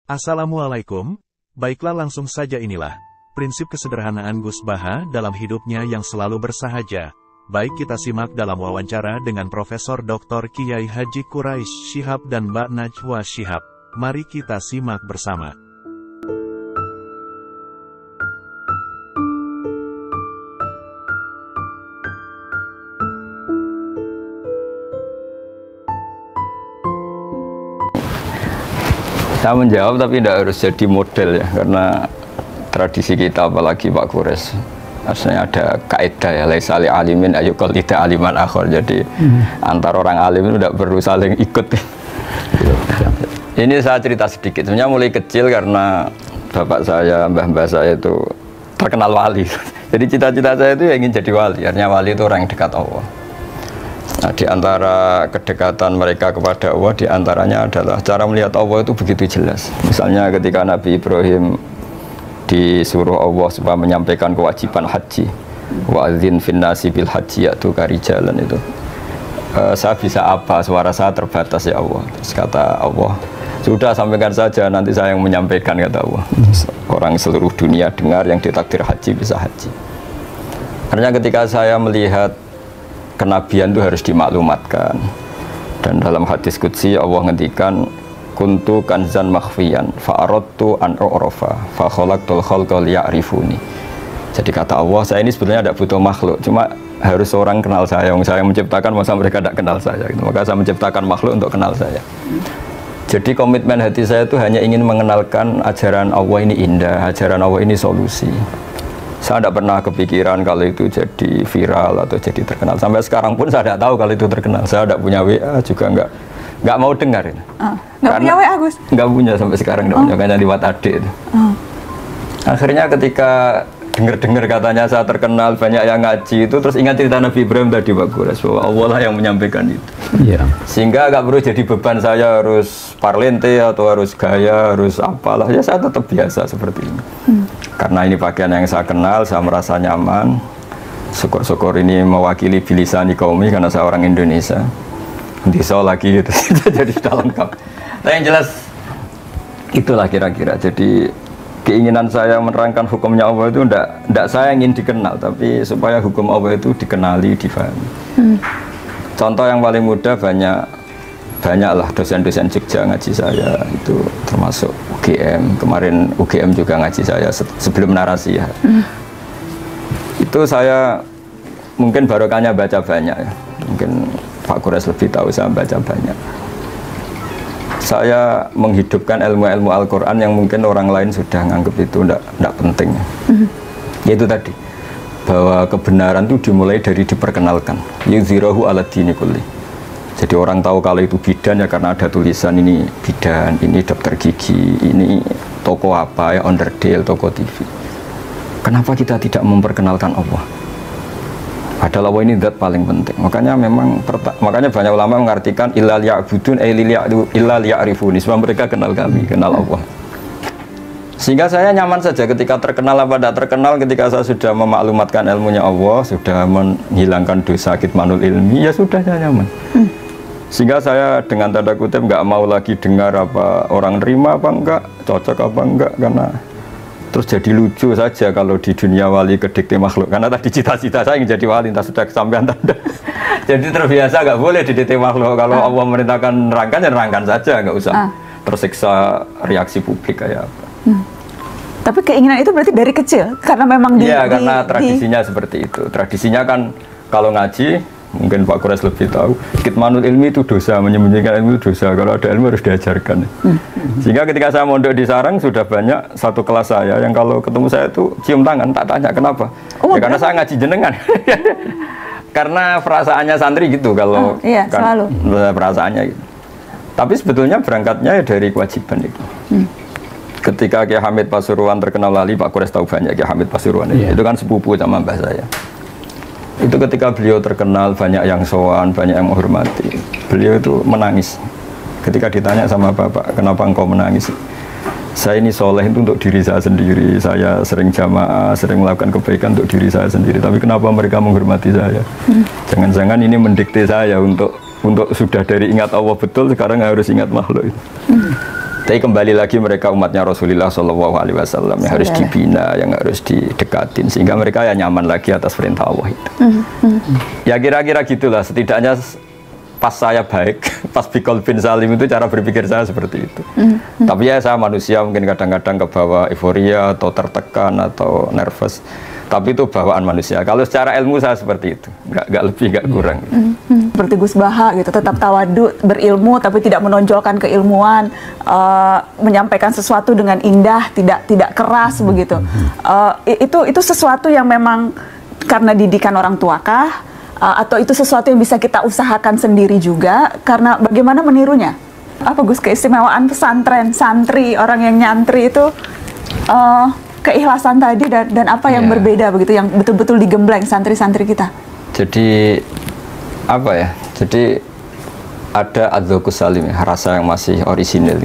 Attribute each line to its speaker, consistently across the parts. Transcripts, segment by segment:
Speaker 1: Assalamualaikum, baiklah langsung saja inilah prinsip kesederhanaan Gus Baha dalam hidupnya yang selalu bersahaja. Baik kita simak dalam wawancara dengan Profesor Dr. Kiai Haji Quraisy Shihab dan Mbak Najwa Shihab. Mari kita simak bersama.
Speaker 2: Saya menjawab tapi tidak harus jadi model ya, karena tradisi kita apalagi Pak Quraisy asalnya ada kaidah ya, laisa li alimin ayyuqal tidak aliman akhir. Jadi antar orang alim itu tidak perlu saling ikut. Ini saya cerita sedikit. Sebenarnya mulai kecil karena bapak saya, mbah-mbah saya itu terkenal wali. Jadi cita-cita saya itu ingin jadi wali. Artinya wali itu orang yang dekat Allah. Nah, di antara kedekatan mereka kepada Allah, di antaranya adalah cara melihat Allah itu begitu jelas. Misalnya ketika Nabi Ibrahim disuruh Allah supaya menyampaikan kewajiban haji, wa'adzin finnasi bil haji ya'tuka rijalan itu. Saya bisa apa? Suara saya terbatas ya Allah. Terus kata Allah, sudah sampaikan saja, nanti saya yang menyampaikan, kata Allah. Terus orang seluruh dunia dengar yang ditakdir haji bisa haji. Karena ketika saya melihat kenabian itu harus dimaklumatkan, dan dalam hadis qudsi Allah ngendikan kuntu kanzan makhfiyan fa'aradtu an u'rafa fa khalaqtul khalqa liya'rifuni. Jadi kata Allah, saya ini sebenarnya tidak butuh makhluk, cuma harus orang kenal saya. Yang saya menciptakan, masa mereka tidak kenal saya gitu. Maka saya menciptakan makhluk untuk kenal saya. Jadi komitmen hati saya itu hanya ingin mengenalkan ajaran Allah ini indah, ajaran Allah ini solusi. Saya tidak pernah kepikiran kalau itu jadi viral atau jadi terkenal. Sampai sekarang pun saya tidak tahu kalau itu terkenal. Saya tidak punya WA juga, nggak mau dengar.
Speaker 3: Nggak punya WA, Gus?
Speaker 2: Nggak punya sampai sekarang, nggak punya, hanya di WhatsApp itu. Akhirnya ketika dengar katanya saya terkenal, banyak yang ngaji itu, terus ingat cerita Nabi Ibrahim tadi Pak Quraisy, bahwa Allah lah yang menyampaikan itu. Sehingga nggak perlu jadi beban saya harus parlente atau harus gaya, harus apalah. Ya saya tetap biasa seperti ini. Karena ini pakaian yang saya kenal, saya merasa nyaman. Syukur-syukur ini mewakili bilisani kaumi karena saya orang Indonesia. Bisa lagi gitu, jadi sudah lengkap. Tapi yang jelas itulah kira-kira. Jadi keinginan saya menerangkan hukumnya Allah itu tidak saya ingin dikenal, tapi supaya hukum Allah itu dikenali, difahami. Contoh yang paling mudah, banyaklah dosen-dosen Jogja ngaji saya, itu termasuk UGM. Kemarin UGM juga ngaji saya sebelum narasi ya. Itu saya mungkin barokahnya baca banyak ya. Mungkin Pak Quraisy lebih tahu, saya baca banyak. Saya menghidupkan ilmu-ilmu Al-Quran yang mungkin orang lain sudah nganggap itu tidak penting. Yaitu tadi, bahwa kebenaran itu dimulai dari diperkenalkan. Yuzhirahu ala dini kulli. Jadi orang tahu kalau itu bidan ya karena ada tulisan ini bidan, ini dokter gigi, ini toko apa ya, onderdil, toko TV. Kenapa kita tidak memperkenalkan Allah? Padahal Allah ini zat paling penting. Makanya banyak ulama mengartikan illa liya'budun illa liya'rifuni, sebab mereka kenal kami, kenal Allah. Sehingga saya nyaman saja ketika terkenal apa tidak terkenal, ketika saya sudah memaklumatkan ilmunya Allah, sudah menghilangkan dosa kitmanul ilmi, ya sudah, saya nyaman. Sehingga saya dengan tanda kutip nggak mau lagi dengar apa orang nerima apa enggak, cocok apa enggak, karena terus jadi lucu saja kalau di dunia wali kedikte makhluk. Karena tadi cita-cita saya ingin jadi wali, entah sudah kesampaian tanda. Jadi terbiasa nggak boleh didikte makhluk. Kalau Allah merintahkan nerangkan, ya nerangkan saja, nggak usah tersiksa reaksi publik kayak apa.
Speaker 3: Tapi keinginan itu berarti dari kecil, karena memang
Speaker 2: karena tradisinya seperti itu. Tradisinya kan kalau ngaji, mungkin Pak Quraisy lebih tahu, kitmanul ilmi itu dosa, menyembunyikan ilmu itu dosa. Kalau ada ilmu harus diajarkan. Sehingga ketika saya mondok di Sarang, sudah banyak satu kelas saya yang kalau ketemu saya itu cium tangan, tak tanya kenapa. Ya karena saya ngaji jenengan. Karena perasaannya santri gitu, kalau
Speaker 3: selalu
Speaker 2: perasaannya gitu. Tapi sebetulnya berangkatnya dari kewajiban itu. Ketika Kiai Hamid Pasuruan terkenal lali, Pak Quraisy tahu banyak Kiai Hamid Pasuruan itu kan sepupu sama mbah saya. Itu ketika beliau terkenal, banyak yang sowan, banyak yang menghormati. Beliau itu menangis. Ketika ditanya sama bapak, kenapa engkau menangis? Saya ini soleh itu untuk diri saya sendiri. Saya sering jamaah, sering melakukan kebaikan untuk diri saya sendiri. Tapi kenapa mereka menghormati saya? Jangan-jangan ini mendikte saya untuk sudah dari ingat Allah betul, sekarang harus ingat makhluk itu. Tapi kembali lagi mereka umatnya Rasulullah Shallallahu Alaihi Wasallam yang harus dibina, yang harus didekatin sehingga mereka ya nyaman lagi atas perintah Allah itu. Ya kira-kira gitulah. Setidaknya pas saya baik, pas Bikol bin Salim itu cara berpikir saya seperti itu. Tapi ya saya manusia mungkin kadang-kadang kebawa euforia atau tertekan atau nervous. Tapi itu bawaan manusia. Kalau secara ilmu saya seperti itu, nggak lebih, nggak kurang.
Speaker 3: Seperti Gus Baha gitu, tetap tawadu, berilmu tapi tidak menonjolkan keilmuan, menyampaikan sesuatu dengan indah, tidak keras begitu. Itu sesuatu yang memang karena didikan orang tuakah, atau itu sesuatu yang bisa kita usahakan sendiri juga? Karena bagaimana menirunya? Apa Gus keistimewaan pesantren, santri, orang yang nyantri itu? Keikhlasan tadi dan apa yang berbeda begitu yang betul-betul digembleng santri-santri kita. Jadi
Speaker 2: apa ya? Jadi ada adzokus salim ya, rasa yang masih orisinil.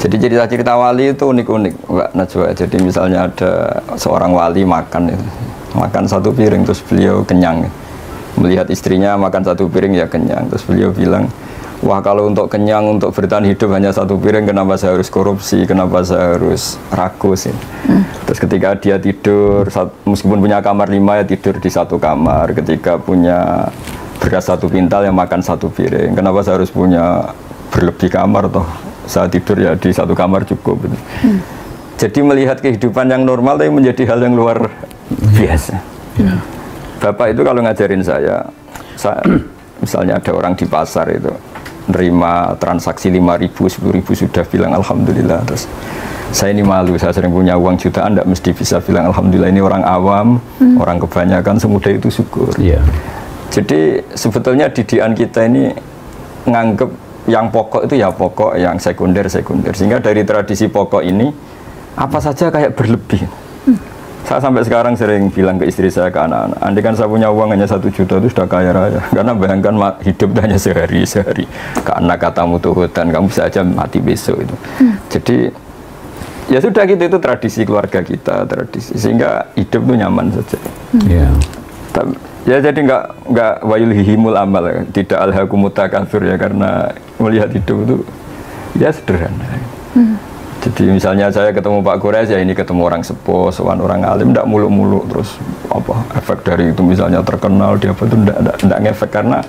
Speaker 2: Jadi cerita-cerita wali itu unik-unik, Mbak Najwa. Jadi misalnya ada seorang wali makan satu piring terus beliau kenyang. Melihat istrinya makan satu piring ya kenyang, terus beliau bilang, wah kalau untuk kenyang, untuk bertahan hidup hanya satu piring, kenapa saya harus korupsi, kenapa saya harus rakus. Terus ketika dia tidur, meskipun punya kamar 5 ya tidur di satu kamar. Ketika punya beras satu pintal yang makan satu piring, kenapa saya harus punya berlebih kamar toh saya tidur ya di satu kamar cukup. Jadi melihat kehidupan yang normal tapi menjadi hal yang luar biasa. Bapak itu kalau ngajarin saya misalnya ada orang di pasar itu nerima transaksi 5.000, 10.000 sudah bilang alhamdulillah. Terus saya ini malu, saya sering punya uang jutaan, tidak mesti bisa bilang alhamdulillah. Ini orang awam, orang kebanyakan semudah itu syukur. Jadi sebetulnya didikan kita ini nganggep yang pokok itu ya pokok, yang sekunder sekunder. Sehingga dari tradisi pokok ini apa saja kayak berlebih. Saya sampai sekarang sering bilang ke istri saya, ke anak-anak, andai kan saya punya uang hanya 1 juta itu sudah kaya raya. Karena bayangkan hidup hanya sehari-sehari. Karena katamu tuhutan, kamu bisa aja mati besok itu. Jadi ya sudah gitu, itu tradisi keluarga kita, tradisi. Sehingga hidup itu nyaman saja. Ya jadi nggak wayulhihimul amal, tidak alhaqumut takatsur ya, karena melihat hidup itu ya sederhana. Jadi misalnya saya ketemu Pak Quraisy ya ini ketemu orang sepuh, sowan orang alim, tidak muluk-muluk terus apa efek dari itu misalnya terkenal dia apa itu tidak ngefek, karena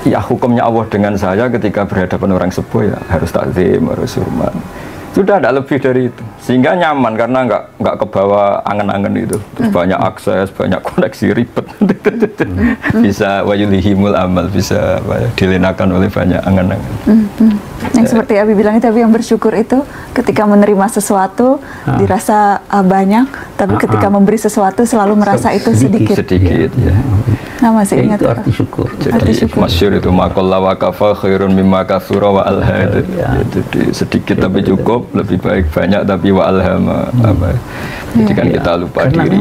Speaker 2: ya hukumnya Allah dengan saya ketika berhadapan orang sepuh ya harus takzim, harus hormat. Sudah ada lebih dari itu, sehingga nyaman karena nggak kebawa angen-angen itu. Terus banyak akses, banyak koneksi ribet, bisa wayulihimul amal, bisa dilenakan oleh banyak angen-angen.
Speaker 3: Yang seperti Abi bilang itu, Abi yang bersyukur itu ketika menerima sesuatu dirasa banyak, tapi ketika memberi sesuatu selalu merasa itu sedikit.
Speaker 2: Ya.
Speaker 3: Nah, masih ingat
Speaker 4: itu arti syukur.
Speaker 2: Jadi masyhur itu maqalla wa kafa khairun mimma katsura wa alha. Jadi sedikit tapi cukup, lebih baik banyak tapi wa alhama. Jadi kan kita lupa diri.